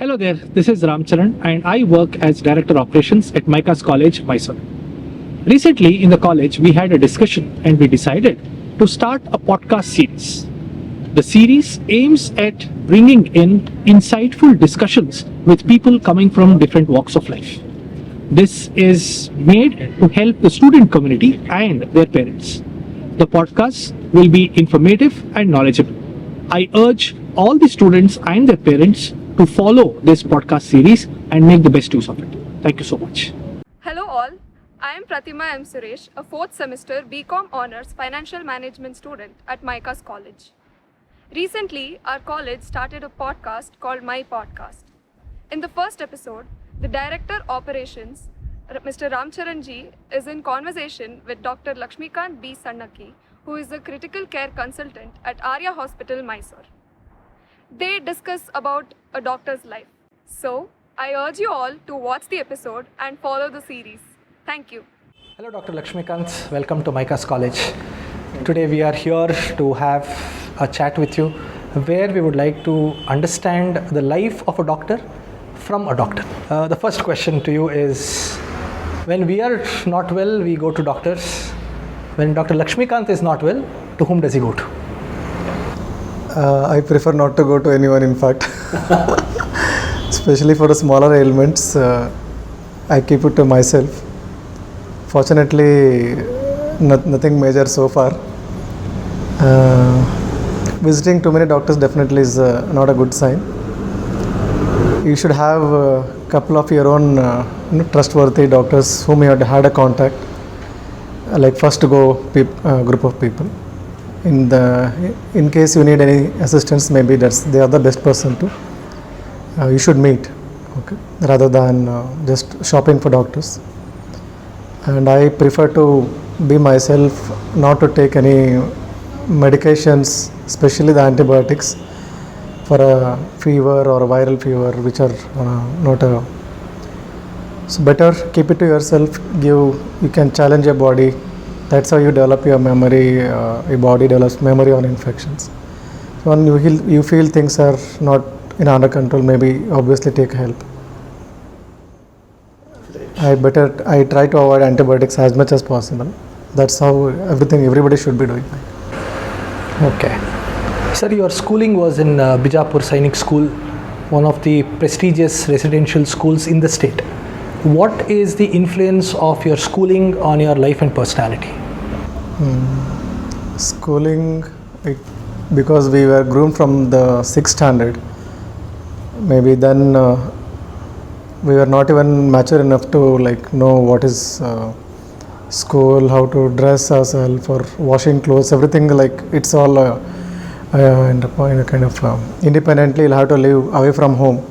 Hello there, this is Ramacharan and I work as Director Operations at MYCAS College, Mysuru. Recently in the college we had a discussion and we decided to start a podcast series. The series aims at bringing in insightful discussions with people coming from different walks of life. This is made to help the student community and their parents. The podcast will be informative and knowledgeable. I urge all the students and their parents to follow this podcast series and make the best use of it. Thank you so much. Hello all, I am Pratima M. Suresh, a 4th semester BCom Honours Financial Management student at MYCAS College. Recently, our college started a podcast called My Podcast. In the first episode, the Director Operations, Mr. Ramacharan G, is in conversation with Dr.Laxmikanth B Sannakki, who is a critical care consultant at Aarya Hospital, Mysuru. They discuss about a doctor's life. So, I urge you all to watch the episode and follow the series. Thank you. Hello Dr. Laxmikanth, welcome to MYCAS College. Today we are here to have a chat with you where we would like to understand the life of a doctor from a doctor. The first question to you is, when we are not well, we go to doctors. When Dr. Laxmikanth is not well, to whom does he go to? I prefer not to go to anyone, in fact. Especially for the smaller ailments, I keep it to myself. Fortunately, nothing major so far. Visiting too many doctors definitely is not a good sign. You should have a couple of your own trustworthy doctors whom you had a contact, like first to go group of people. In case you need any assistance, maybe they are the best person to you should meet, okay, rather than just shopping for doctors. And I prefer to be myself, not to take any medications, especially the antibiotics for a fever or a viral fever, which are not a. So better keep it to yourself. You can challenge your body. That's how you develop your memory. Your body develops memory on infections. So when you feel things are not under control, maybe obviously take help. I try to avoid antibiotics as much as possible. That's how everybody should be doing. Okay. Sir, your schooling was in Bijapur Sainik School, one of the prestigious residential schools in the state. What is the influence of your schooling on your life and personality? Schooling, because we were groomed from the 6th standard, maybe then we were not even mature enough to know what is school, how to dress ourselves, or washing clothes, everything it's all in a kind of independently. You'll have to live away from home.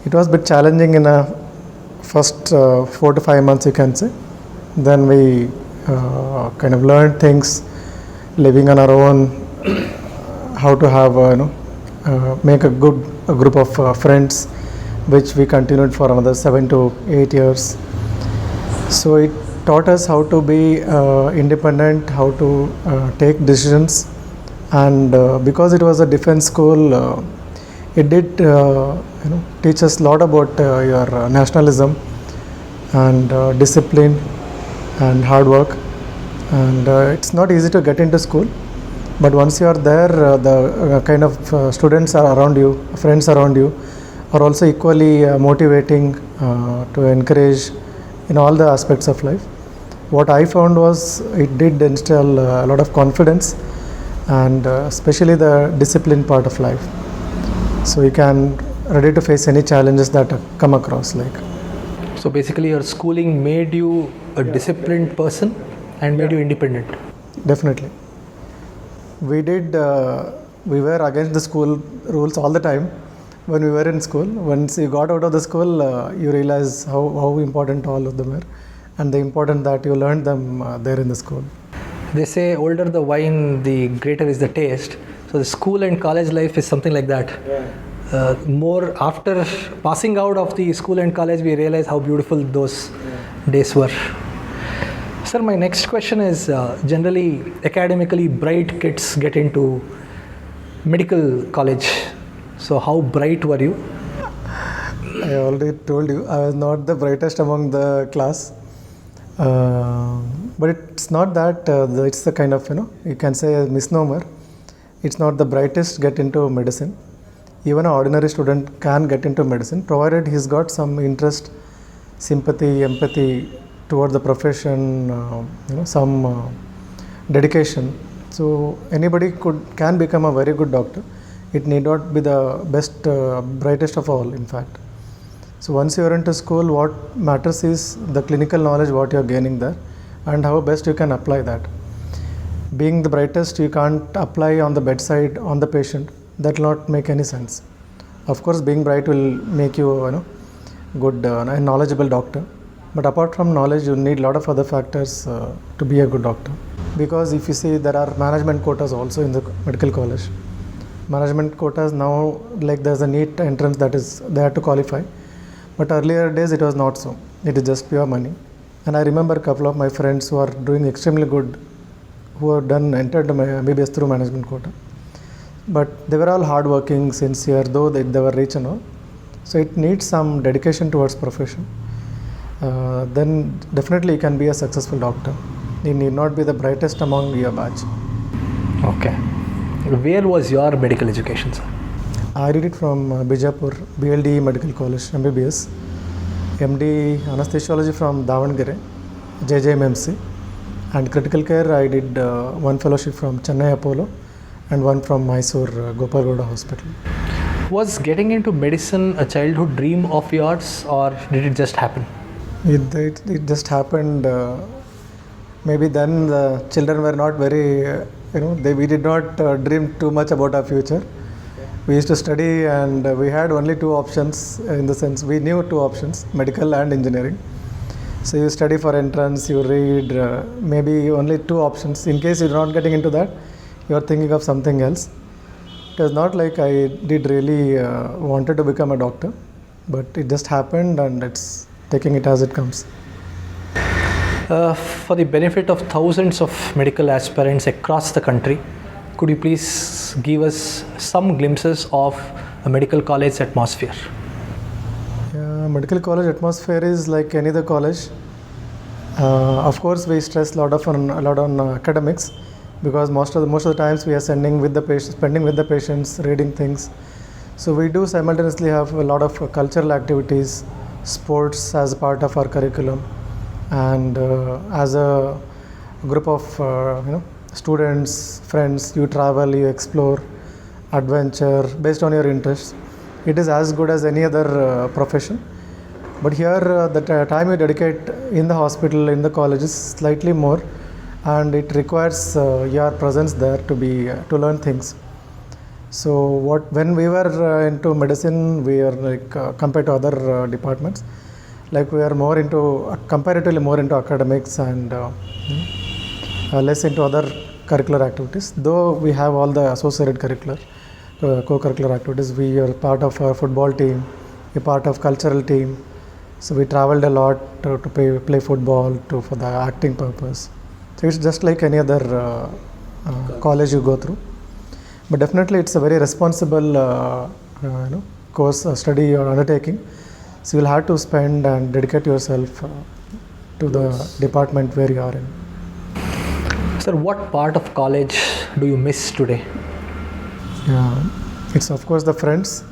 It was a bit challenging in a first 4 to 5 months, you can say. Then we kind of learned things, living on our own, how to have make a good group of friends, which we continued for another 7 to 8 years. So it taught us how to be independent, how to take decisions, and because it was a defense school, it did teach us a lot about your nationalism and discipline and hard work. And it's not easy to get into school, but once you are there, the kind of students are around you, friends around you, are also equally motivating to encourage in all the aspects of life. What I found was it did instill a lot of confidence, and especially the discipline part of life. So you can ready to face any challenges that come across. So basically your schooling made you a disciplined person and made you independent. Definitely. We were against the school rules all the time when we were in school. Once you got out of the school, you realize how important all of them are, and the important that you learned them there in the school. They say older the wine, the greater is the taste. So the school and college life is something like that. More after passing out of the school and college, we realize how beautiful those days were. Sir, my next question is, generally academically bright kids get into medical college. So how bright were you? I already told you I was not the brightest among the class. But it's not that, it's the kind of, you can say a misnomer. It's not the brightest get into medicine. Even an ordinary student can get into medicine, provided he's got some interest, sympathy, empathy towards the profession, some dedication. So anybody can become a very good doctor. It need not be the best, brightest of all, in fact. So once you are into school, what matters is the clinical knowledge what you are gaining there and how best you can apply that. Being the brightest, you can't apply on the bedside on the patient. That will not make any sense. Of course, being bright will make you, good and knowledgeable doctor. But apart from knowledge, you need a lot of other factors to be a good doctor. Because if you see, there are management quotas also in the medical college. Management quotas now, like there's a NEET entrance that is they have to qualify. But earlier days it was not so. It is just pure money. And I remember a couple of my friends who are doing extremely good, who have entered MBBS through management quota. But they were all hardworking, sincere, though they were rich and all. So it needs some dedication towards profession. Then definitely you can be a successful doctor. You need not be the brightest among your batch. Okay. Where was your medical education, sir? I did it from Bijapur, BLD Medical College, MBBS. MD Anesthesiology from Davangere, JJMMC. And critical care, I did one fellowship from Chennai Apollo and one from Mysuru, Gopal Gowda Hospital. Was getting into medicine a childhood dream of yours, or did it just happen? It just happened. Maybe then the children were not very, we did not dream too much about our future. We used to study and we had only two options, in the sense we knew two options, medical and engineering. So you study for entrance, you read, maybe only two options. In case you're not getting into that, you're thinking of something else. It was not like I did really wanted to become a doctor, but it just happened and it's taking it as it comes. For the benefit of thousands of medical aspirants across the country, could you please give us some glimpses of a medical college atmosphere? Medical college atmosphere is like any other college. Of course, we stress a lot on academics, because most of the times we are spending with the patients, reading things. So we do simultaneously have a lot of cultural activities, sports as part of our curriculum, and as a group of students, friends, you travel, you explore, adventure based on your interests. It is as good as any other profession. But here the time you dedicate in the hospital, in the college is slightly more, and it requires your presence there to learn things. So when we were into medicine, we are like compared to other departments, like we are comparatively more into academics and less into other curricular activities. Though we have all the associated co-curricular activities. We are part of a football team, a part of cultural team. So we traveled a lot to play football for the acting purpose. So it's just like any other college you go through. But definitely it's a very responsible course study or undertaking. So you'll have to spend and dedicate yourself to the department where you are in. Sir, what part of college do you miss today? It's of course the friends,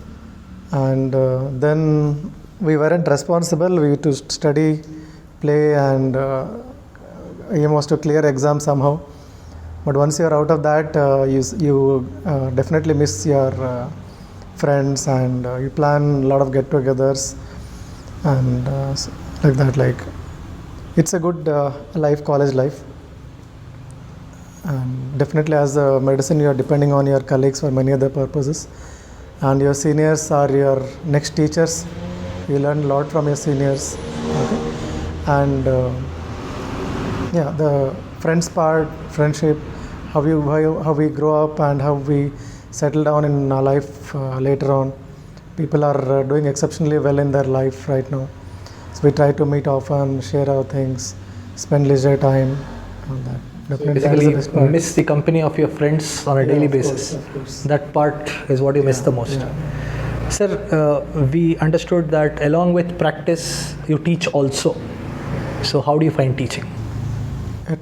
and then we weren't responsible. We used to study, play, and aim was to clear exam somehow. But once you're out of that, you definitely miss your friends, and you plan a lot of get-togethers and like that. Like it's a good college life. And definitely as a medicine, you are depending on your colleagues for many other purposes, and your seniors are your next teachers. You learn a lot from your seniors. Okay? And the friends part, friendship, how we grow up and how we settle down in our life later on. People are doing exceptionally well in their life right now. So we try to meet often, share our things, spend leisure time on that. Definitely basically miss the company of your friends on a daily basis. Of course. That part is what you miss the most. Sir, we understood that along with practice, you teach also. So how do you find teaching?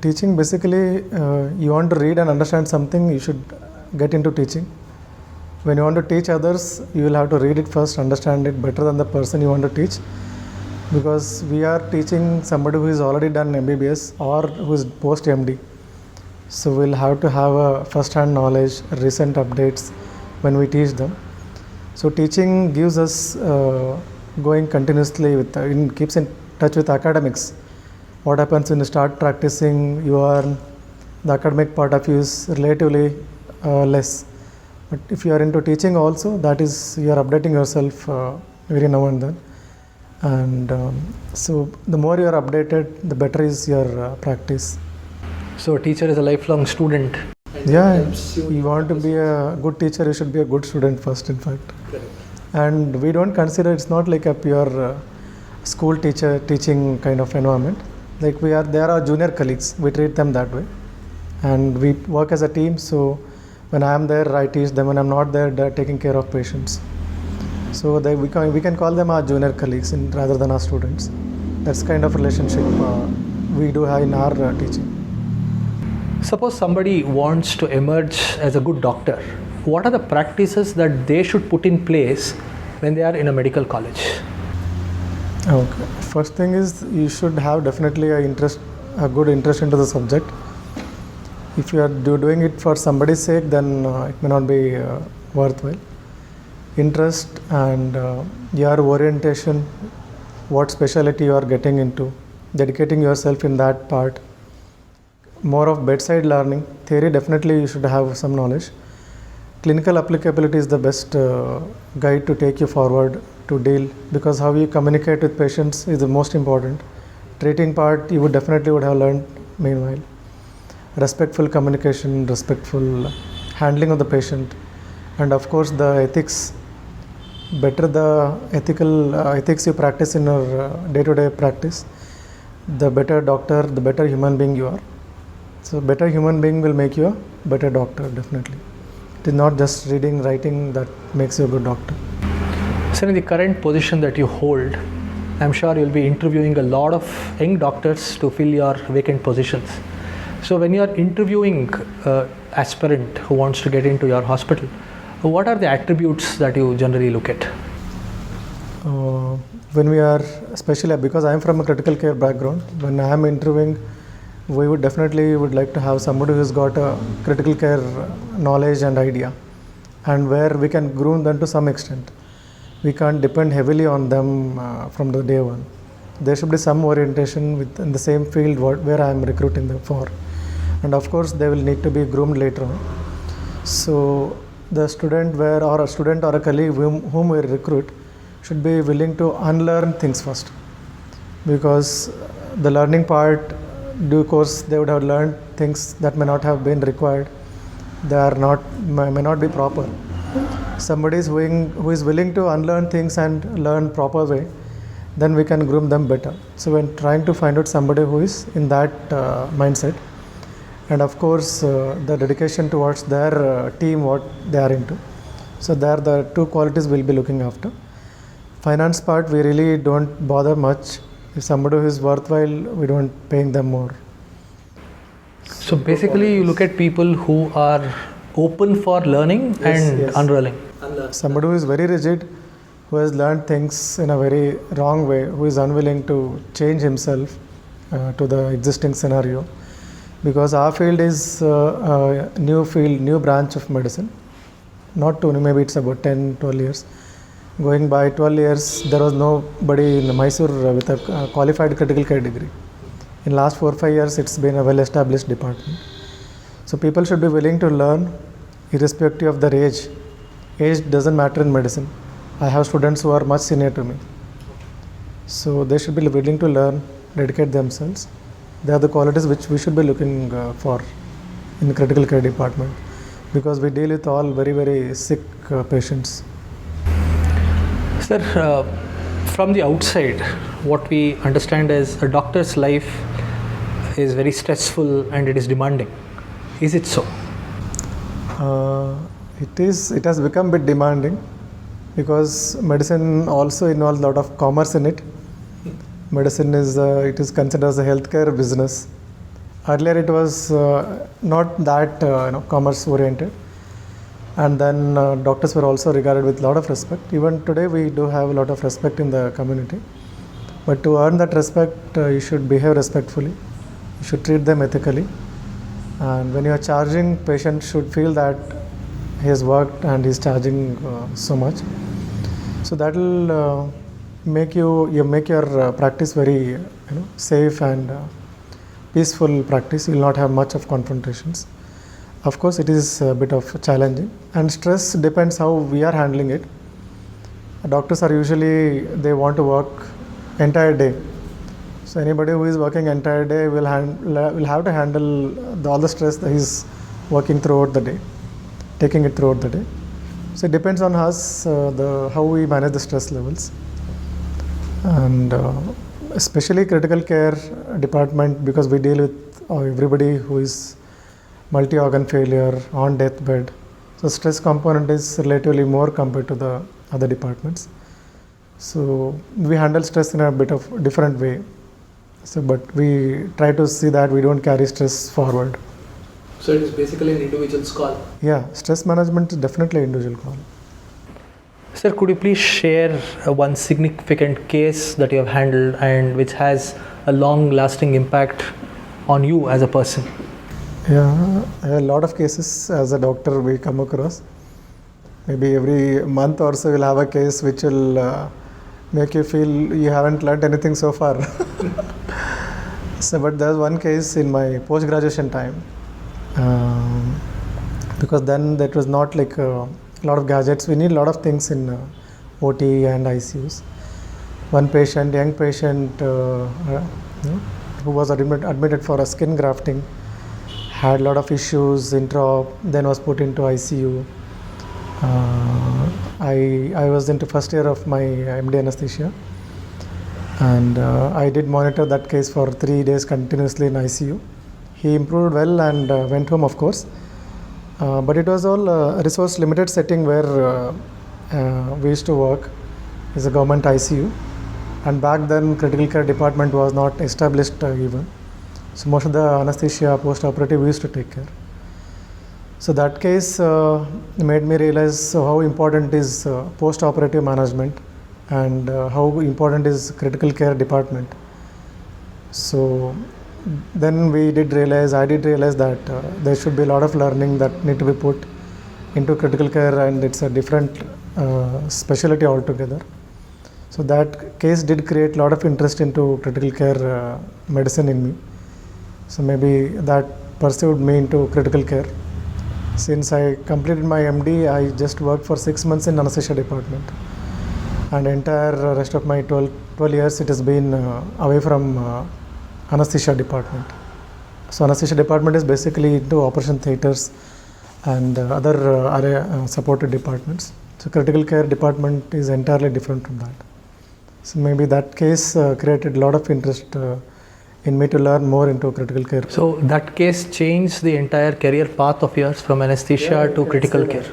Teaching, basically, you want to read and understand something, you should get into teaching. When you want to teach others, you will have to read it first, understand it better than the person you want to teach. Because we are teaching somebody who has already done MBBS or who is post-MD. So we'll have to have a first-hand knowledge, recent updates when we teach them. So teaching gives us going continuously with, keeps in touch with academics. What happens when you start practicing, the academic part of you is relatively less. But if you are into teaching also, that is, you are updating yourself every now and then. And so the more you are updated, the better is your practice. So a teacher is a lifelong student. Yeah, you want to be a good teacher, you should be a good student first, in fact. And we don't consider, it's not like a pure school teacher teaching kind of environment. Like they are our junior colleagues, we treat them that way. And we work as a team, so when I am there, I teach them. When I'm not there, they're taking care of patients. So we can call them our junior colleagues rather than our students. That's kind of relationship we do have in our teaching. Suppose somebody wants to emerge as a good doctor. What are the practices that they should put in place when they are in a medical college? Okay. First thing is you should have definitely a good interest into the subject. If you are doing it for somebody's sake, then it may not be worthwhile. Interest and your orientation, what specialty you are getting into, dedicating yourself in that part. More of bedside learning. Theory, definitely you should have some knowledge. Clinical applicability is the best guide to take you forward to deal, because how you communicate with patients is the most important. Treating part you would definitely have learned meanwhile. Respectful communication, respectful handling of the patient, and of course the ethics. Better the ethics you practice in your day-to-day practice, the better doctor, the better human being you are. So better human being will make you a better doctor, definitely. It is not just reading, writing that makes you a good doctor. So in the current position that you hold, I'm sure you'll be interviewing a lot of young doctors to fill your vacant positions. So when you are interviewing aspirant who wants to get into your hospital, what are the attributes that you generally look at? When we are, especially because I am from a critical care background, when I am interviewing, we would definitely like to have somebody who has got a critical care knowledge and idea, and where we can groom them to some extent. We can't depend heavily on them from the day one. There should be some orientation in the same field where I am recruiting them for. And of course, they will need to be groomed later on. So the student or a colleague whom we recruit should be willing to unlearn things first, because the learning part, due course they would have learned things that may not have been required. May not be proper. Somebody who is willing to unlearn things and learn proper way, then we can groom them better. So when trying to find out somebody who is in that mindset, and of course the dedication towards their team, what they are into. So there are the two qualities we'll be looking after. Finance part, we really don't bother much. If somebody who is worthwhile, we don't paying them more. So basically you look at people who are open for learning and unrolling. Somebody who is very rigid, who has learned things in a very wrong way, who is unwilling to change himself to the existing scenario. Because our field is a new branch of medicine. Not too, maybe it's about 10, 12 years. Going by 12 years, there was nobody in Mysuru with a qualified critical care degree. In last 4 or 5 years, it's been a well-established department. So people should be willing to learn irrespective of their age. Age doesn't matter in medicine. I have students who are much senior to me. So they should be willing to learn, dedicate themselves. They are the qualities which we should be looking for in critical care department, because we deal with all very, very sick patients. Sir, from the outside, what we understand is a doctor's life is very stressful and it is demanding. Is it so? It has become a bit demanding, because medicine also involves a lot of commerce in it. Medicine is it is considered as a healthcare business. Earlier it was not that commerce oriented, and then doctors were also regarded with a lot of respect. Even today we do have a lot of respect in the community, but to earn that respect you should behave respectfully, you should treat them ethically, and when you are charging, patient should feel that he has worked and he is charging so much. So that will make your practice very safe and peaceful practice. You will not have much of confrontations. Of course, it is a bit of challenging, and stress depends how we are handling it. Doctors are usually, they want to work entire day. So anybody who is working entire day will have to handle all the stress that is working throughout the day, taking it throughout the day. So it depends on us how we manage the stress levels, and especially critical care department, because we deal with everybody who is multi-organ failure, on deathbed. So stress component is relatively more compared to the other departments. So we handle stress in a bit of different way. So, but we try to see that we don't carry stress forward. So it is basically an individual's call. Yeah, stress management is definitely an individual call. Sir, could you please share one significant case that you have handled and which has a long-lasting impact on you as a person? Yeah, a lot of cases as a doctor we come across. Maybe every month or so we'll have a case which will make you feel you haven't learned anything so far. So, but there's one case in my post-graduation time, because then that was not like a lot of gadgets. We need a lot of things in OT and ICUs. One patient, young patient, who was admitted for a skin grafting, had a lot of issues, intra-op, then was put into ICU. I was into first year of my MD anesthesia, and I did monitor that case for 3 days continuously in ICU. He improved well and went home, of course, but it was all a resource limited setting where we used to work. It's a government ICU, and back then critical care department was not established even. So most of the anesthesia post-operative we used to take care. So that case made me realize how important is post-operative management and how important is critical care department. So then I did realize that there should be a lot of learning that need to be put into critical care, and it's a different specialty altogether. So that case did create a lot of interest into critical care medicine in me. So maybe that pursued me into critical care. Since I completed my MD, I just worked for 6 months in anesthesia department, and entire rest of my 12 years it has been away from anesthesia department. So anesthesia department is basically into operation theatres and other area supported departments. So critical care department is entirely different from that. So maybe that case created a lot of interest in me to learn more into critical care. So that case changed the entire career path of yours from anesthesia to critical care?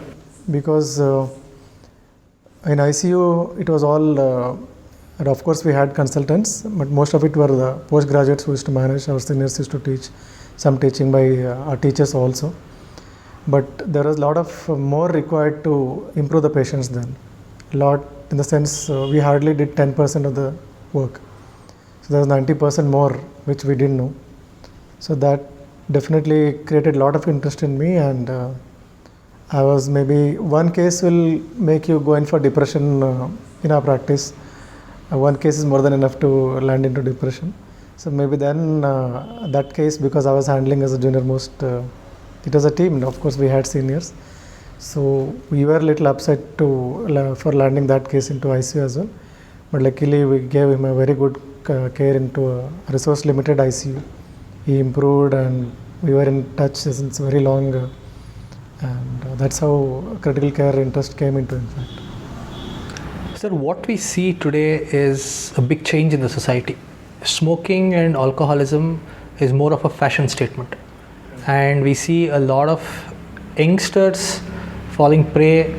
Because in ICU it was all, and of course we had consultants, but most of it were the postgraduates who used to manage, our seniors used to teach, some teaching by our teachers also. But there was a lot of more required to improve the patients then. A lot in the sense we hardly did 10% of the work. So there was 90% more which we didn't know. So that definitely created a lot of interest in me, and I was, maybe one case will make you go in for depression in our practice. One case is more than enough to land into depression. So maybe then that case, because I was handling as a junior most, it was a team, of course we had seniors. So we were a little upset for landing that case into ICU as well. But luckily we gave him a very good care into a resource limited ICU. He improved and we were in touch since very long, and that's how critical care interest came into, in fact. Sir, what we see today is a big change in the society. Smoking and alcoholism is more of a fashion statement, and we see a lot of youngsters falling prey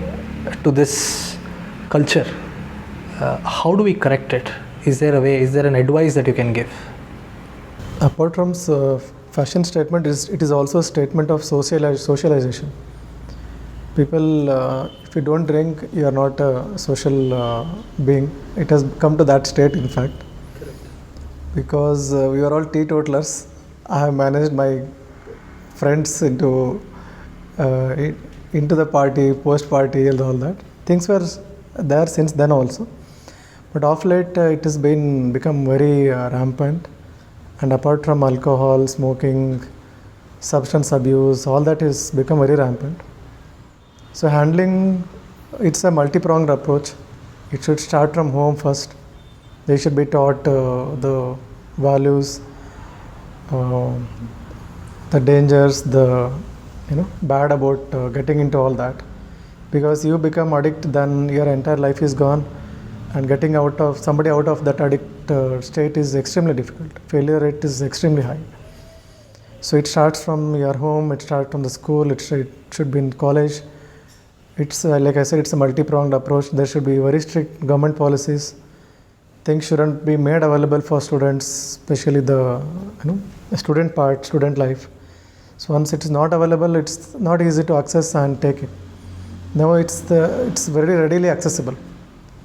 to this culture, how do we correct it? Is there a way, is there an advice that you can give? Apart from fashion statement, it is also a statement of socialization. People, if you don't drink, you are not a social being. It has come to that state, in fact. Correct. Because we are all teetotalers. I have managed my friends into the party, post-party and all that. Things were there since then also. But of late, it has become very rampant. And apart from alcohol, smoking, substance abuse, all that has become very rampant. So handling, it's a multi-pronged approach. It should start from home first. They should be taught the values, the dangers, the bad about getting into all that. Because you become addict, then your entire life is gone, and getting somebody out of that addict state is extremely difficult. Failure rate is extremely high. So it starts from your home, it starts from the school, it should be in college. It's like I said, it's a multi-pronged approach. There should be very strict government policies. Things shouldn't be made available for students, especially the student part, student life. So once it is not available, it's not easy to access and take it. Now it's very readily accessible.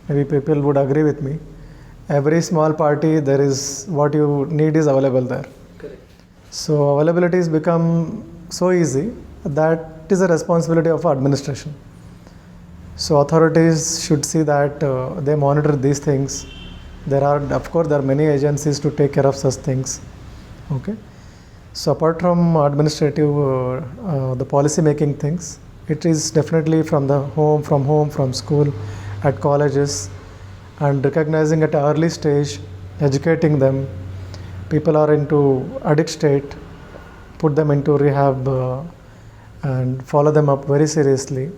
Maybe people would agree with me. Every small party, there is what you need is available there. Correct. So availability has become so easy that is a responsibility of administration. So authorities should see that they monitor these things. There are many agencies to take care of such things. Okay. So apart from administrative, the policy making things, it is definitely from home, from school, at colleges, and recognizing at an early stage, educating them. People are into addict state, put them into rehab and follow them up very seriously.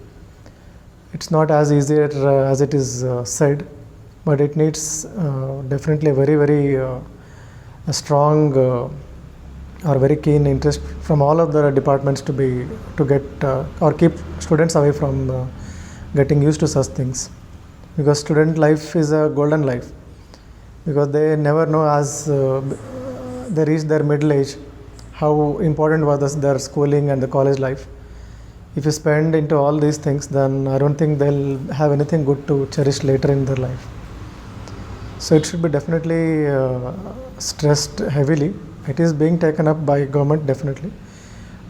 It's not as easy as it is said, but it needs definitely a very, very a strong or very keen interest from all of the departments to get or keep students away from getting used to such things. Because student life is a golden life, because they never know as they reach their middle age how important was their schooling and the college life. If you spend into all these things, then I don't think they'll have anything good to cherish later in their life. So it should be definitely stressed heavily. It is being taken up by government definitely,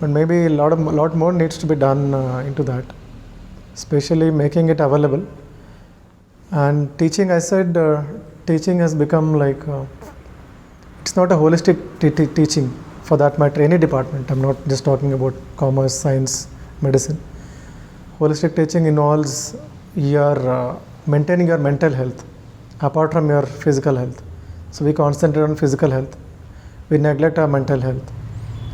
but maybe a lot more needs to be done into that, especially making it available. And teaching, I said, teaching has become like, it's not a holistic teaching for that matter, any department. I'm not just talking about commerce, science, medicine. Holistic teaching involves your maintaining your mental health apart from your physical health. So we concentrate on physical health. We neglect our mental health.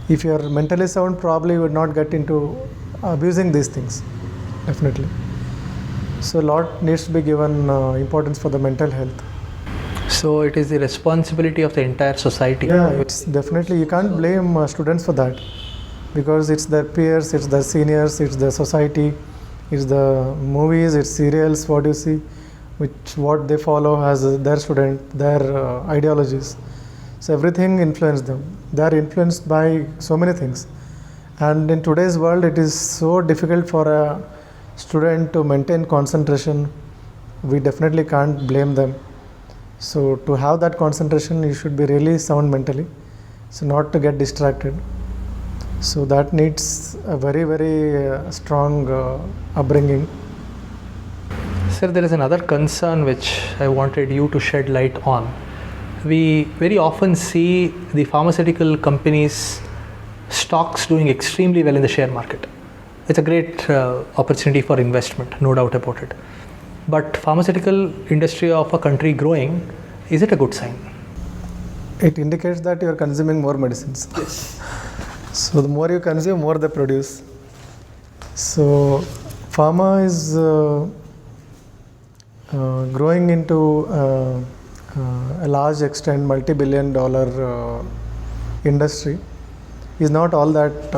If you are mentally sound, probably you would not get into abusing these things, definitely. So a lot needs to be given importance for the mental health. So it is the responsibility of the entire society. Yeah, it's definitely, you can't blame students for that, because it's their peers, it's their seniors, it's the society, it's the movies, it's serials, what you see, what they follow as their student, their ideologies. So everything influences them. They are influenced by so many things. And in today's world, it is so difficult for a student to maintain concentration. We definitely can't blame them. So to have that concentration, you should be really sound mentally, so not to get distracted. So that needs a very, very strong upbringing. Sir, there is another concern which I wanted you to shed light on. We very often see the pharmaceutical companies' stocks doing extremely well in the share market. It's a great opportunity for investment, no doubt about it. But pharmaceutical industry of a country growing, is it a good sign? It indicates that you are consuming more medicines. Yes. So the more you consume, more they produce. So pharma is growing into a large extent, multi-billion-dollar industry. Is not all that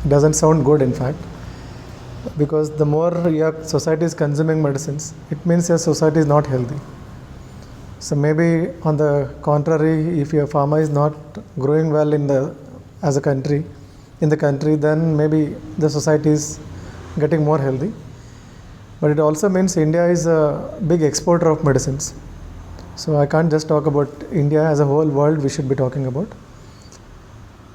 doesn't sound good, in fact. because the more your society is consuming medicines, it means your society is not healthy. So maybe on the contrary, if your pharma is not growing well in the as a country, in the country, then maybe the society is getting more healthy. But it also means India is a big exporter of medicines. So I can't just talk about India, as a whole world we should be talking about.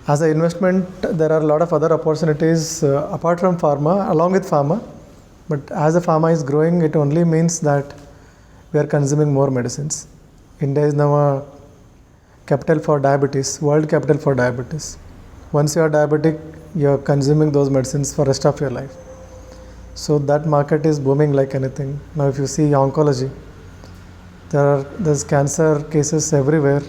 As an investment, there are a lot of other opportunities apart from pharma, along with pharma. But as the pharma is growing, it only means that we are consuming more medicines. India is now a capital for diabetes, world capital for diabetes. Once you are diabetic, you are consuming those medicines for the rest of your life. So that market is booming like anything. Now if you see oncology, there's cancer cases everywhere.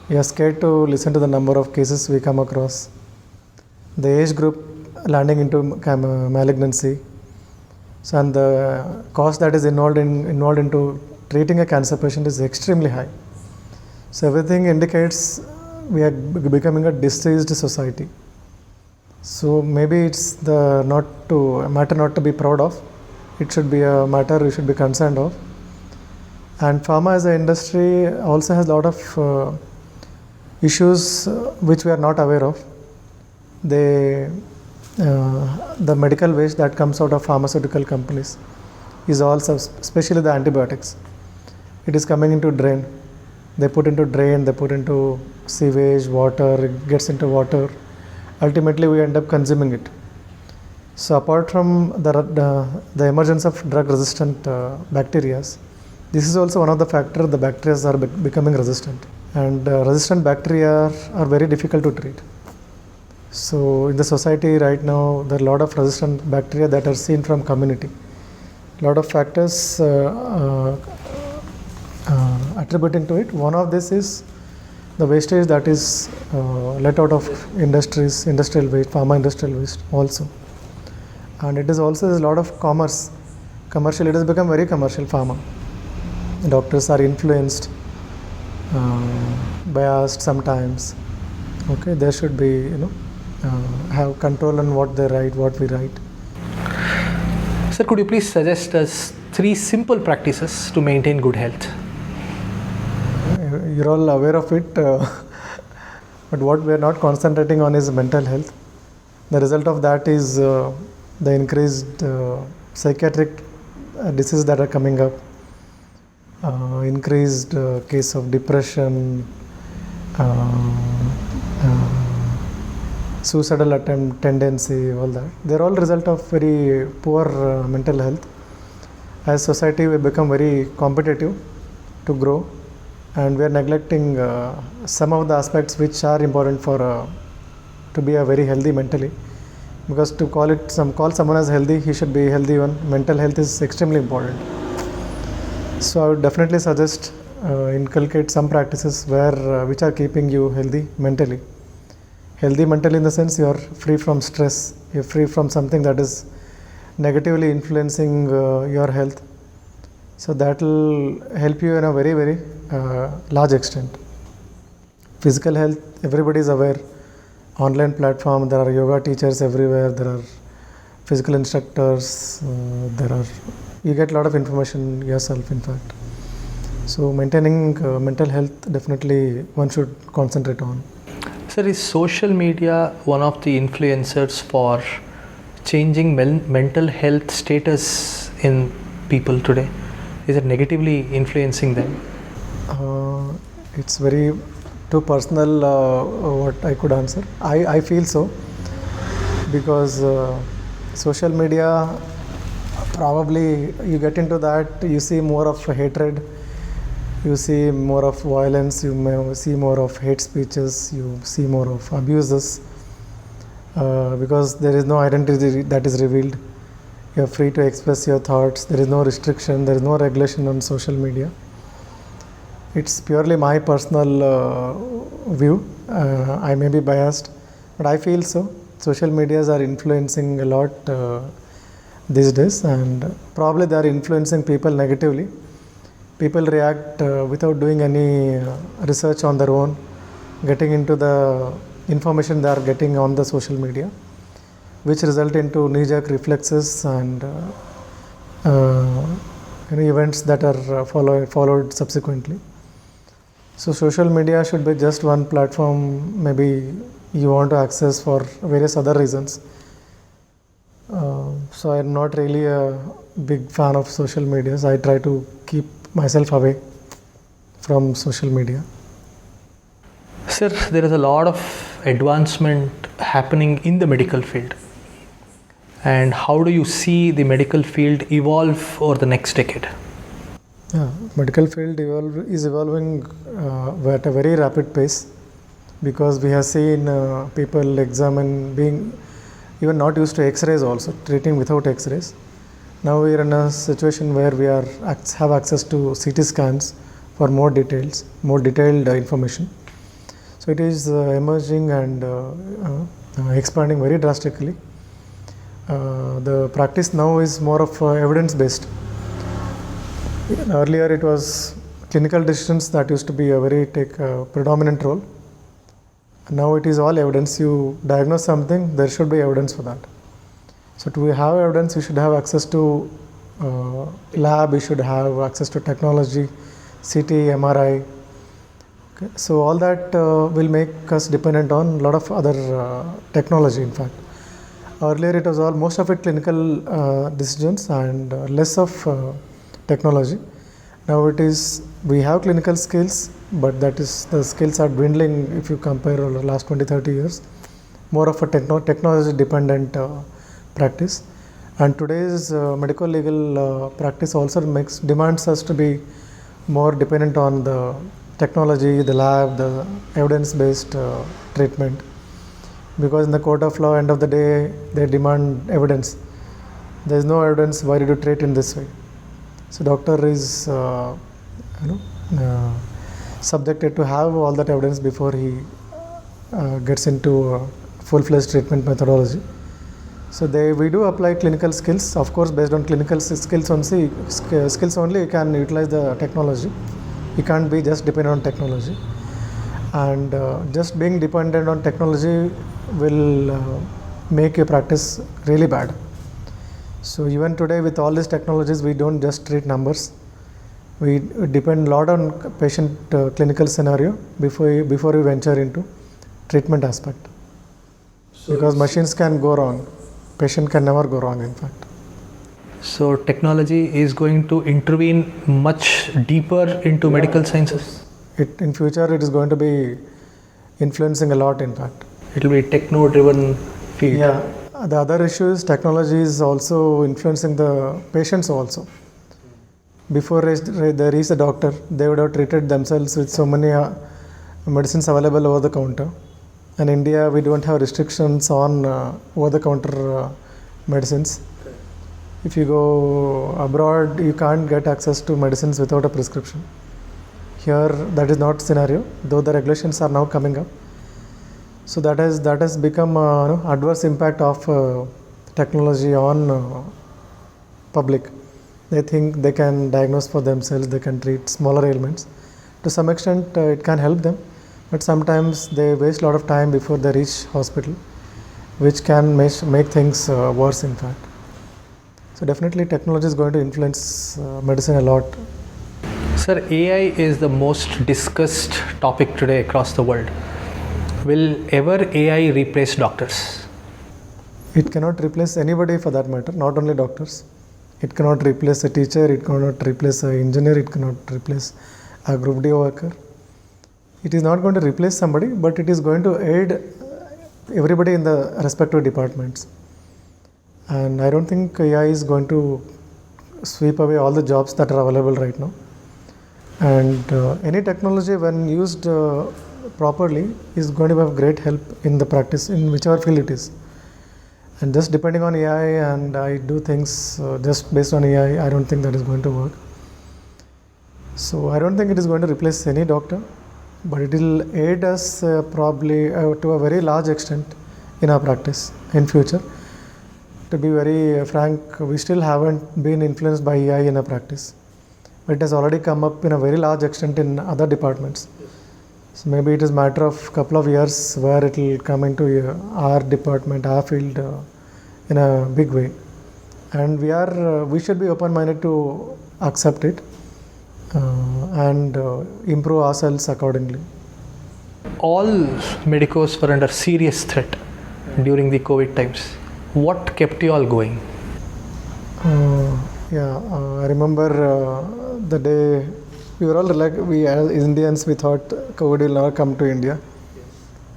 You are scared to listen to the number of cases we come across. The age group landing into malignancy. So and the cost that is involved into treating a cancer patient is extremely high. So everything indicates we are becoming a diseased society. So maybe it's a matter not to be proud of. It should be a matter we should be concerned of. And pharma as an industry also has a lot of issues which we are not aware of. The medical waste that comes out of pharmaceutical companies is also, especially the antibiotics. It is coming into drain. They put into drain, they put into sewage, water, it gets into water. Ultimately, we end up consuming it. So apart from the emergence of drug-resistant bacteria, this is also one of the factors the bacteria are becoming resistant. And resistant bacteria are very difficult to treat. So in the society right now, there are a lot of resistant bacteria that are seen from community. A lot of factors attributing to it. One of this is the wastage that is let out of industries, industrial waste, pharma industrial waste also. And it is also a lot of commerce. Commercial, it has become very commercial, pharma. Doctors are influenced, biased sometimes. Okay, there should be, have control on what they write, what we write. Sir, could you please suggest us 3 simple practices to maintain good health? You're all aware of it, but what we are not concentrating on is mental health. The result of that is the increased psychiatric diseases that are coming up, increased case of depression, suicidal attempt tendency, all that. They're all result of very poor mental health. As society, we become very competitive to grow, and we are neglecting some of the aspects which are important for to be a very healthy mentally. Because to call someone as healthy, he should be healthy one. Mental health is extremely important. So I would definitely suggest inculcate some practices which are keeping you healthy mentally. Healthy mentally in the sense you are free from stress, you're free from something that is negatively influencing your health. So that will help you in a very, very large extent. Physical health, everybody is aware. Online platform, there are yoga teachers everywhere, there are physical instructors, you get a lot of information yourself, in fact. So maintaining mental health, definitely one should concentrate on. Sir, is social media one of the influencers for changing mental health status in people today? Is it negatively influencing them? It's very too personal what I could answer. I feel so, because social media, probably you get into that, you see more of hatred, you see more of violence, you may see more of hate speeches, you see more of abuses, because there is no identity that is revealed. You are free to express your thoughts, there is no restriction, there is no regulation on social media. It's purely my personal view. I may be biased, but I feel so. Social medias are influencing a lot these days, and probably they are influencing people negatively. People react without doing any research on their own, getting into the information they are getting on the social media. which result into knee-jerk reflexes and events that are followed subsequently. So social media should be just one platform maybe you want to access for various other reasons. So I'm not really a big fan of social media. So I try to keep myself away from social media. Sir, there is a lot of advancement happening in the medical field. And how do you see the medical field evolve over the next decade? Yeah, medical field is evolving at a very rapid pace, because we have seen people being even not used to X-rays also, treating without X-rays. Now we are in a situation where we have access to CT scans for more detailed information. So it is emerging and expanding very drastically. The practice now is more of evidence-based. Earlier it was clinical decisions that used to be take a predominant role. Now it is all evidence. You diagnose something, there should be evidence for that. So to have evidence, you should have access to lab, you should have access to technology, CT, MRI. Okay. So all that will make us dependent on a lot of other technology, in fact. Earlier it was most of it clinical decisions and less of technology. Now we have clinical skills, but the skills are dwindling if you compare over the last 20-30 years. More of a technology dependent practice. And today's medical legal practice also demands us to be more dependent on the technology, the lab, the evidence-based treatment. Because in the court of law, end of the day, they demand evidence. There is no evidence, why did you treat in this way? So doctor is subjected to have all that evidence before he gets into full-fledged treatment methodology. So we do apply clinical skills. Of course, based on clinical skills only you can utilize the technology. You can't be just dependent on technology. And just being dependent on technology will make your practice really bad. So even today with all these technologies, we don't just treat numbers. We depend a lot on patient clinical scenario before we venture into treatment aspect. Because machines can go wrong. Patient can never go wrong, in fact. So technology is going to intervene much deeper into medical sciences? In future, it is going to be influencing a lot, in fact. It will be techno-driven field. Yeah. The other issue is technology is also influencing the patients also. Before they reach the doctor, they would have treated themselves with so many medicines available over the counter. In India, we don't have restrictions on over-the-counter medicines. If you go abroad, you can't get access to medicines without a prescription. Here, that is not scenario, though the regulations are now coming up. So that has become adverse impact of technology on public. They think they can diagnose for themselves, they can treat smaller ailments. To some extent, it can help them, but sometimes they waste a lot of time before they reach hospital, which can make things worse, in fact. So definitely technology is going to influence medicine a lot. Sir, AI is the most discussed topic today across the world. Will ever AI replace doctors? It cannot replace anybody for that matter, not only doctors. It cannot replace a teacher, it cannot replace an engineer, it cannot replace a group D worker. It is not going to replace somebody, but it is going to aid everybody in the respective departments. And I don't think AI is going to sweep away all the jobs that are available right now. And any technology, when used properly, is going to have great help in the practice in whichever field it is. And just depending on AI, and I do things just based on AI, I don't think that is going to work. So I don't think it is going to replace any doctor, but it will aid us probably to a very large extent in our practice in future. To be very frank, we still haven't been influenced by AI in our practice. But it has already come up in a very large extent in other departments. So maybe it is a matter of couple of years where it will come into our department, our field in a big way, and we should be open-minded to accept it and improve ourselves accordingly. All medicos were under serious threat during the COVID times. What kept you all going? I remember the day we were all like, we as Indians, we thought COVID will never come to India,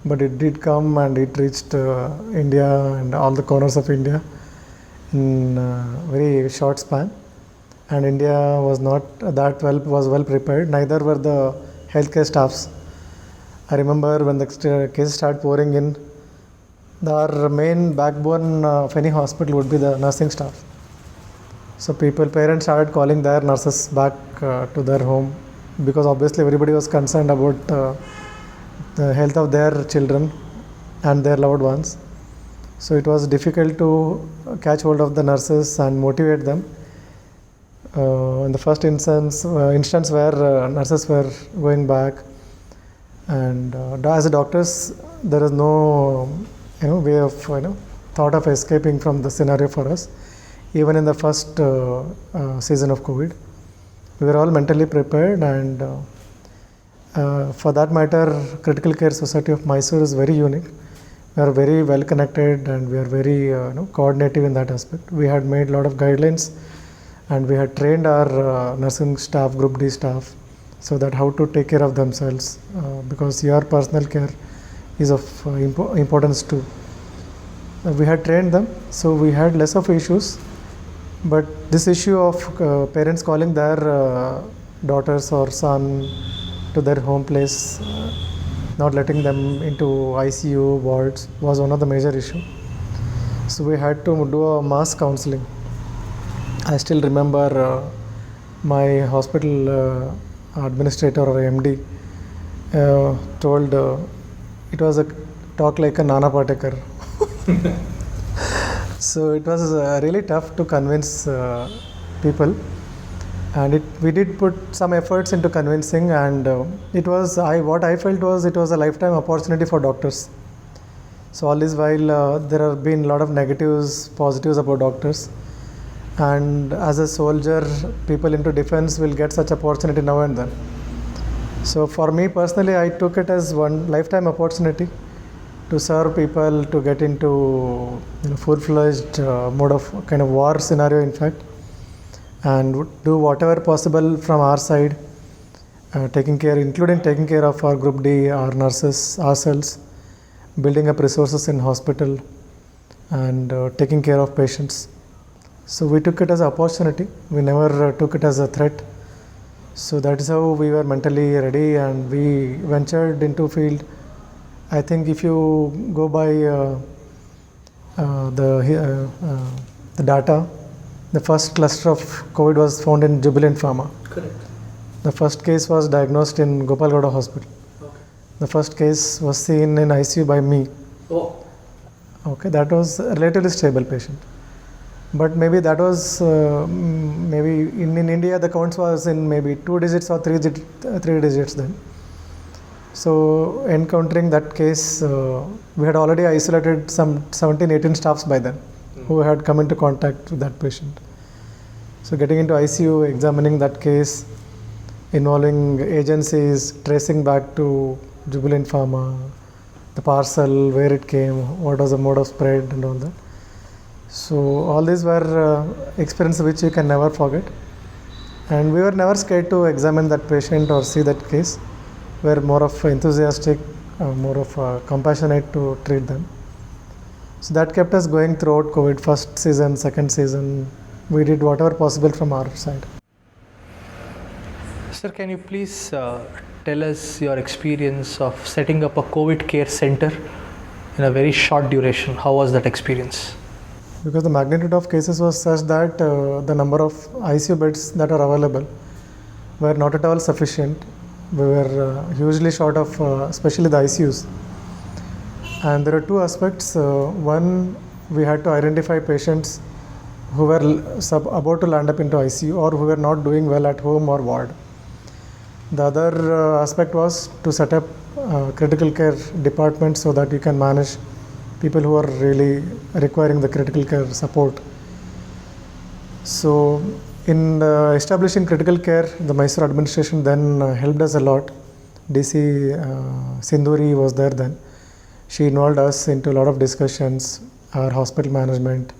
but it did come, and it reached India and all the corners of India in a very short span. And India was not was well prepared. Neither were the healthcare staffs. I remember when the cases started pouring in, our main backbone of any hospital would be the nursing staff. So parents started calling their nurses back to their home, because obviously everybody was concerned about the health of their children and their loved ones. So it was difficult to catch hold of the nurses and motivate them. In the first instance where nurses were going back, and as a doctors, there is no way of thought of escaping from the scenario for us. Even in the first season of COVID, we were all mentally prepared, and for that matter, Critical Care Society of Mysuru is very unique. We are very well connected, and we are very coordinative in that aspect. We had made a lot of guidelines, and we had trained our nursing staff, Group D staff, so that how to take care of themselves, because your personal care is of importance too. We had trained them, so we had less of issues. But this issue of parents calling their daughters or son to their home place, not letting them into ICU wards, was one of the major issues. So we had to do a mass counseling. I still remember my hospital administrator or MD told it was a talk like a Nana Patekar. So it was really tough to convince people, and we did put some efforts into convincing, and what I felt was it was a lifetime opportunity for doctors. So all this while there have been a lot of negatives, positives about doctors, and as a soldier, people into defense will get such opportunity now and then. So for me personally, I took it as one lifetime opportunity to serve people, to get into full-fledged mode of kind of war scenario, in fact, and do whatever possible from our side, including taking care of our Group D, our nurses, ourselves, building up resources in hospital, and taking care of patients. So we took it as an opportunity. We never took it as a threat. So that is how we were mentally ready, and we ventured into field. I think if you go by the data, the first cluster of COVID was found in Jubilant Pharma. Correct. The first case was diagnosed in Gopal Gowda Hospital. Okay. The first case was seen in ICU by me. Oh. Okay, that was a relatively stable patient. But maybe that was, maybe in India the counts was in maybe 2 digits or 3 digits then. So encountering that case, we had already isolated some 17-18 staffs by then who had come into contact with that patient. So getting into ICU, examining that case, involving agencies, tracing back to Jubilant Pharma, the parcel, where it came, what was the mode of spread and all that. So all these were experiences which you can never forget. And we were never scared to examine that patient or see that case. We were more of enthusiastic, more of compassionate to treat them. So that kept us going throughout COVID, first season, second season. We did whatever possible from our side. Sir, can you please tell us your experience of setting up a COVID care center in a very short duration? How was that experience? Because the magnitude of cases was such that the number of ICU beds that are available were not at all sufficient. We were hugely short of, especially the ICUs. And there are two aspects. One, we had to identify patients who were about to land up into ICU or who were not doing well at home or ward. The other aspect was to set up critical care department so that you can manage people who are really requiring the critical care support. So in establishing critical care, the Mysuru administration then helped us a lot. DC Sindhuri was there then. She involved us into a lot of discussions, our hospital management.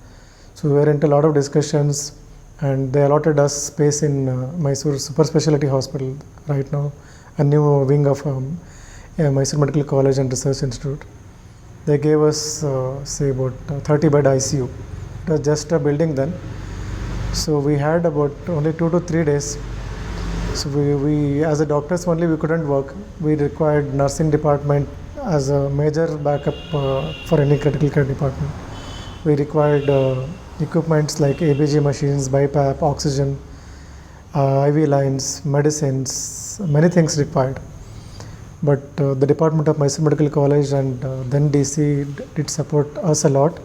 So we were into a lot of discussions, and they allotted us space in Mysuru Super Speciality Hospital right now, a new wing of Mysuru Medical College and Research Institute. They gave us say about 30 bed ICU. It was just a building then. So we had about only 2 to 3 days. So we as a doctors only, we couldn't work. We required nursing department as a major backup for any critical care department. We required equipments like ABG machines, BiPAP, oxygen, IV lines, medicines, many things required. But the department of Mysuru Medical College and then DC did support us a lot.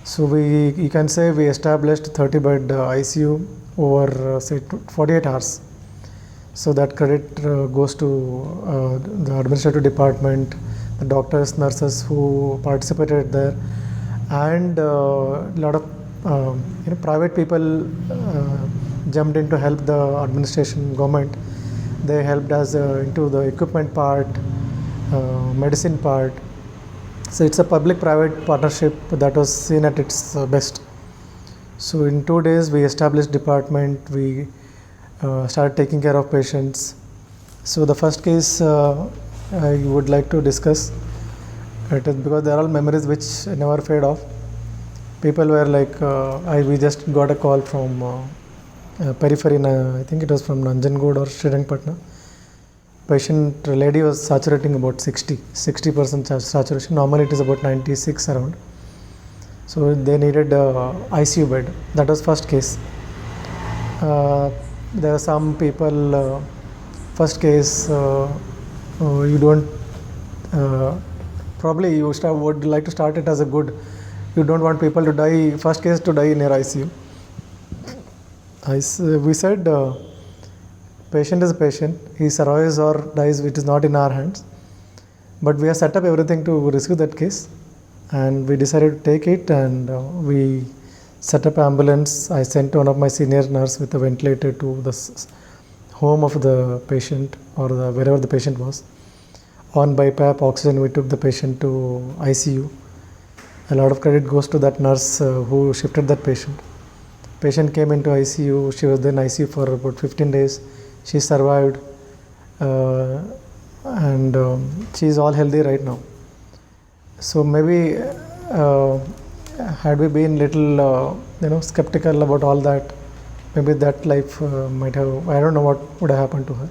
So you can say we established 30 bed ICU over say 48 hours. So that credit goes to the administrative department, the doctors, nurses who participated there, and a lot of private people jumped in to help the administration, government. They helped us into the equipment part, medicine part. So it's a public-private partnership that was seen at its best. So in 2 days we established department, we started taking care of patients. So the first case I would like to discuss, it is because they are all memories which never fade off. People were like, we just got a call from periphery, I think it was from Nanjangud or Srirangpatna. Patient lady was saturating about 60% saturation. Normally it is about 96 around. So they needed ICU bed. That was first case. There are some people, first case, you don't, probably you would like to start it as a good. You don't want people to die, first case to die near ICU. We said, patient is a patient. He survives or dies, it is not in our hands. But we have set up everything to rescue that case. And we decided to take it, and we set up ambulance. I sent one of my senior nurse with a ventilator to the home of the patient or wherever the patient was. On BiPAP, oxygen, we took the patient to ICU. A lot of credit goes to that nurse who shifted that patient. Patient came into ICU. She was then in ICU for about 15 days. She survived, and she is all healthy right now. So maybe had we been little skeptical about all that, maybe that life might have, I don't know what would have happened to her.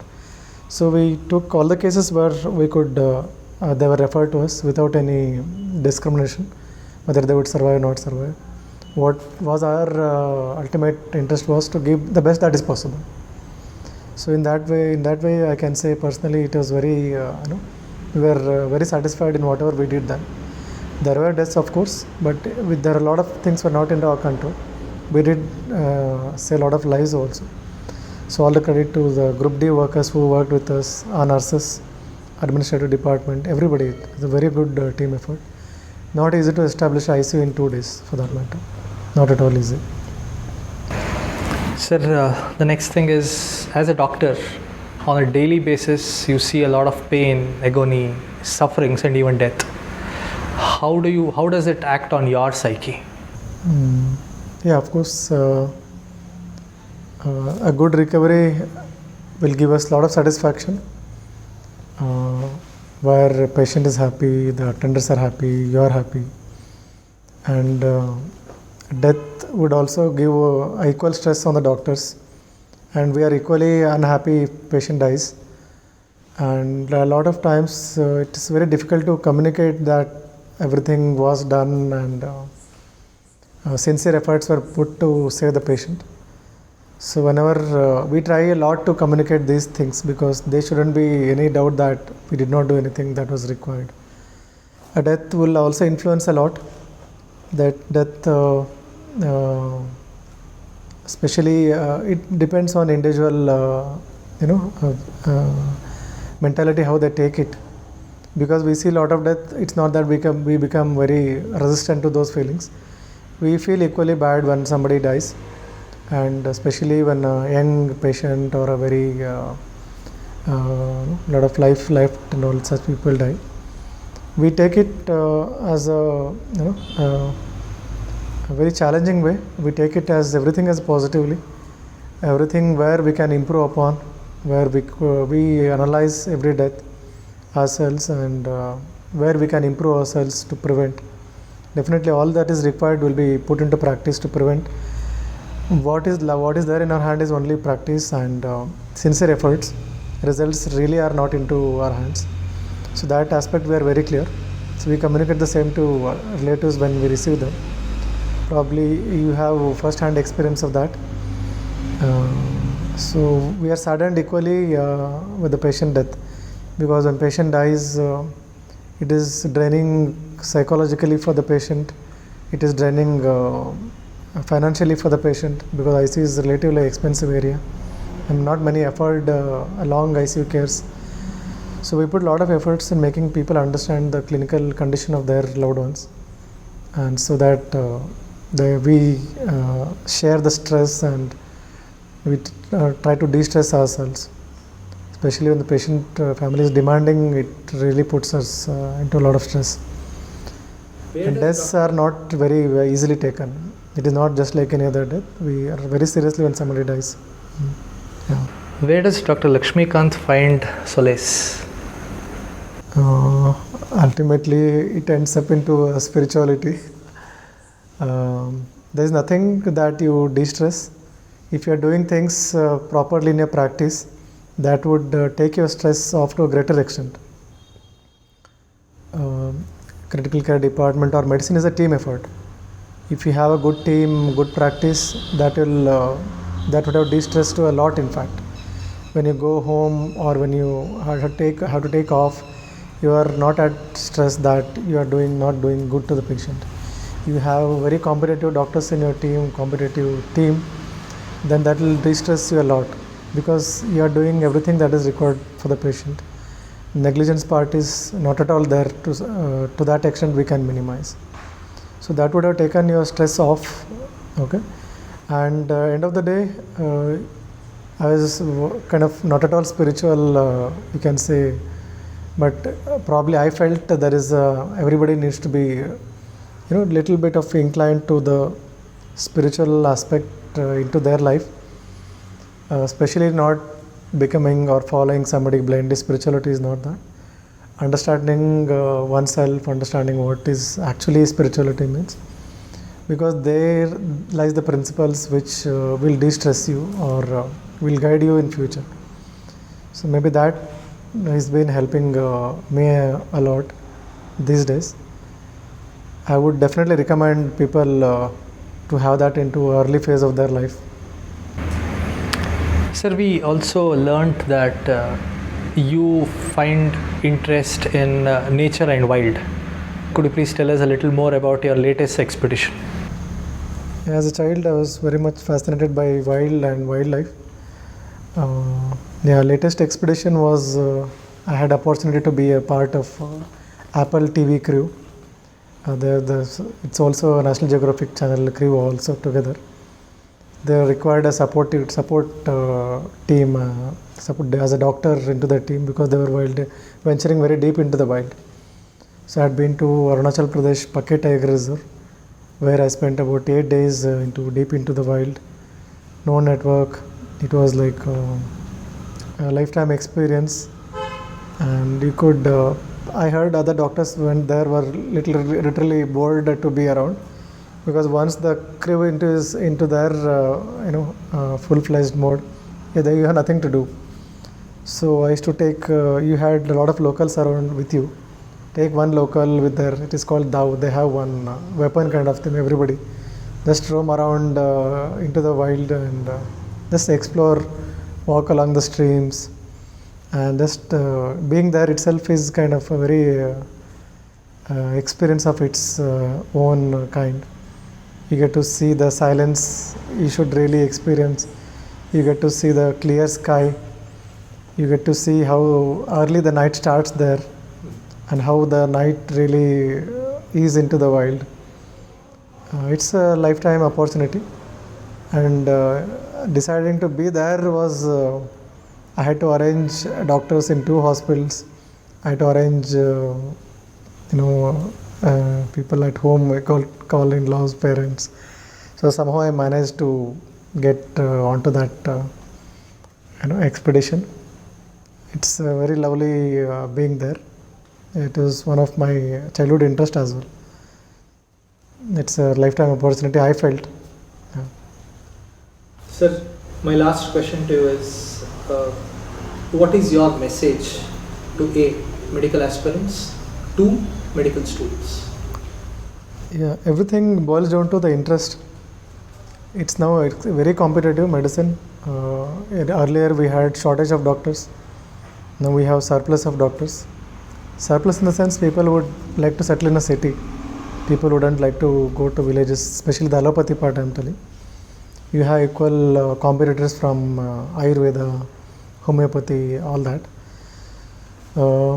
So we took all the cases where we could, they were referred to us without any discrimination, whether they would survive or not survive. What was our ultimate interest was to give the best that is possible. So in that way, I can say personally, it was very, we were very satisfied in whatever we did then. There were deaths, of course, but there are a lot of things were not into our control. We did save a lot of lives also. So all the credit to the Group D workers who worked with us, our nurses, administrative department, everybody. It's a very good team effort. Not easy to establish ICU in 2 days, for that matter. Not at all easy. Sir, the next thing is, as a doctor, on a daily basis, you see a lot of pain, agony, sufferings, and even death. How does it act on your psyche? Yeah, of course, a good recovery will give us a lot of satisfaction, where patient is happy, the attendants are happy, you are happy, and death would also give equal stress on the doctors, and we are equally unhappy if patient dies. And a lot of times it is very difficult to communicate that everything was done and sincere efforts were put to save the patient. So whenever we try a lot to communicate these things, because there shouldn't be any doubt that we did not do anything that was required. A death will also influence a lot. That death, especially it depends on individual, mentality, how they take it. because we see a lot of death. It's not that we become very resistant to those feelings. We feel equally bad when somebody dies, and especially when a young patient or a very lot of life left and all such people die. We take it as a a very challenging way. We take it as everything as positively, everything where we can improve upon, where we analyze every death ourselves, and where we can improve ourselves to prevent. Definitely all that is required will be put into practice to prevent. What is there in our hand is only practice and sincere efforts. Results really are not into our hands. So that aspect we are very clear. So we communicate the same to relatives when we receive them. Probably you have first-hand experience of that. So we are saddened equally with the patient death, because when patient dies, it is draining psychologically for the patient. It is draining financially for the patient, because ICU is a relatively expensive area and not many afford long ICU cares. So we put a lot of efforts in making people understand the clinical condition of their loved ones, and so that we share the stress and we try to de-stress ourselves. Especially when the patient family is demanding, it really puts us into a lot of stress. And deaths are not very easily taken. It is not just like any other death. We are very seriously when somebody dies. Yeah. Where does Dr. Laxmikanth find solace? Ultimately, it ends up into spirituality. There is nothing that you de-stress. If you are doing things properly in your practice, that would take your stress off to a greater extent. Critical care department or medicine is a team effort. If you have a good team, good practice, that would have de-stressed to a lot. In fact, when you go home or when you have to take off, you are not at stress that you are not doing good to the patient. You have very competitive doctors in your team, competitive team, then that will de-stress you a lot, because you are doing everything that is required for the patient. Negligence part is not at all there. To that extent we can minimize. So that would have taken your stress off. Okay, and end of the day, I was kind of not at all spiritual, you can say, but probably I felt there is everybody needs to be little bit of inclined to the spiritual aspect into their life, especially not becoming or following somebody blindly. Spirituality is not that. Understanding oneself, understanding what is actually spirituality means, because there lies the principles which will de-stress you or will guide you in future. So maybe that has been helping me a lot these days. I would definitely recommend people to have that into early phase of their life. Sir, we also learnt that you find interest in nature and wild. Could you please tell us a little more about your latest expedition? As a child, I was very much fascinated by wild and wildlife. Latest expedition was I had opportunity to be a part of Apple TV crew. It's also a National Geographic Channel crew also together. They required a support team, support as a doctor into the team, because they were venturing very deep into the wild. So I had been to Arunachal Pradesh Pakke Tiger Reserve, where I spent about 8 days deep into the wild. No network. It was like a lifetime experience, and you could. I heard other doctors went there were literally bored to be around, because once the crew into their full-fledged mode, there you have nothing to do. So I used to take. You had a lot of locals around with you. Take one local with their. It is called dao. They have one weapon kind of thing. Everybody just roam around into the wild and just explore, walk along the streams. And just being there itself is kind of a very experience of its own kind. You get to see the silence you should really experience. You get to see the clear sky. You get to see how early the night starts there. and how the night really is into the wild. It's a lifetime opportunity, and deciding to be there was I had to arrange doctors in 2 hospitals. I had to arrange people at home, call in-laws, parents. So somehow I managed to get onto that expedition. It's very lovely being there. It is one of my childhood interest as well. It's a lifetime opportunity, I felt. Yeah. Sir, my last question to you is, what is your message to medical aspirants, to medical students? Yeah, everything boils down to the interest. It's very competitive medicine. Earlier we had shortage of doctors. Now we have surplus of doctors. Surplus in the sense people would like to settle in a city. People wouldn't like to go to villages, especially the allopathy part I'm telling. You have equal competitors from Ayurveda, homeopathy, all that.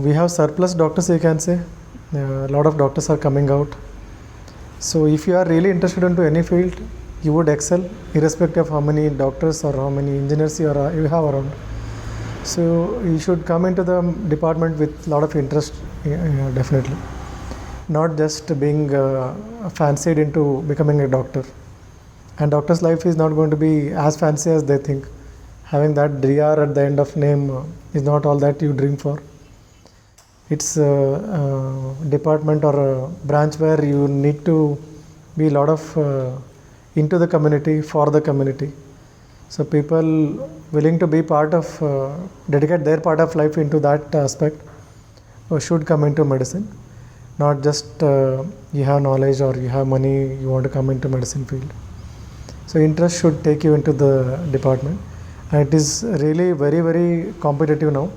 We have surplus doctors, you can say. A lot of doctors are coming out. So if you are really interested into any field, you would excel irrespective of how many doctors or how many engineers you have around. So you should come into the department with a lot of interest, definitely. Not just being fancied into becoming a doctor. And doctor's life is not going to be as fancy as they think. Having that DR at the end of name is not all that you dream for. It's a department or a branch where you need to be a lot of into the community, for the community. So people willing to be part of, dedicate their part of life into that aspect should come into medicine. Not just you have knowledge or you have money, you want to come into medicine field. So interest should take you into the department. And it is really very, very competitive now.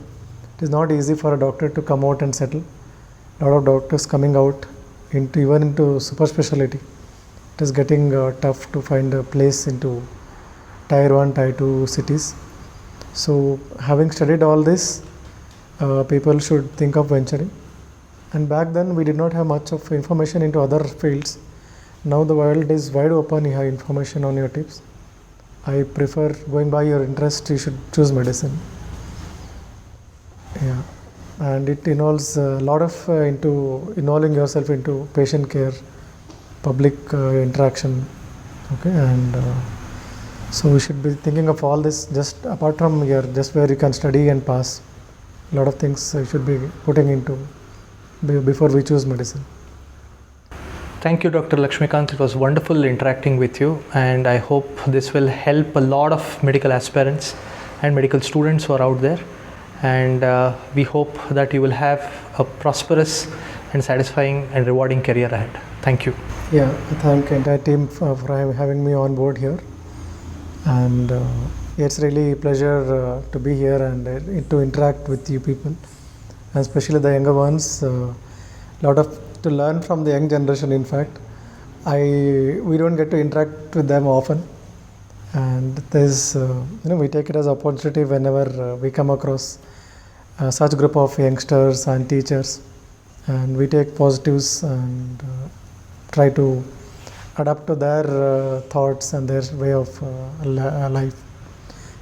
It is not easy for a doctor to come out and settle. A lot of doctors coming out even into super specialty. It is getting tough to find a place into Tier 1, Tier 2 cities. So having studied all this, people should think of venturing. And back then we did not have much of information into other fields. Now the world is wide open, you have information on your tips. I prefer going by your interest, you should choose medicine. Yeah, and it involves a lot of involving yourself into patient care, public interaction, okay, and so we should be thinking of all this just apart from here, just where you can study and pass. A lot of things you should be putting into before we choose medicine. Thank you, Dr. Laxmikanth. It was wonderful interacting with you, and I hope this will help a lot of medical aspirants and medical students who are out there. And we hope that you will have a prosperous and satisfying and rewarding career ahead. Thank you. Yeah, thank the entire team for having me on board here. And it's really a pleasure to be here and to interact with you people, and especially the younger ones. Lot of to learn from the young generation. In fact, we don't get to interact with them often, and there's we take it as an opportunity whenever we come across such group of youngsters and teachers, and we take positives and try to adapt to their thoughts and their way of life.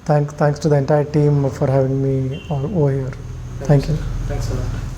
Thanks to the entire team for having me over here. Thank you. Thanks a lot.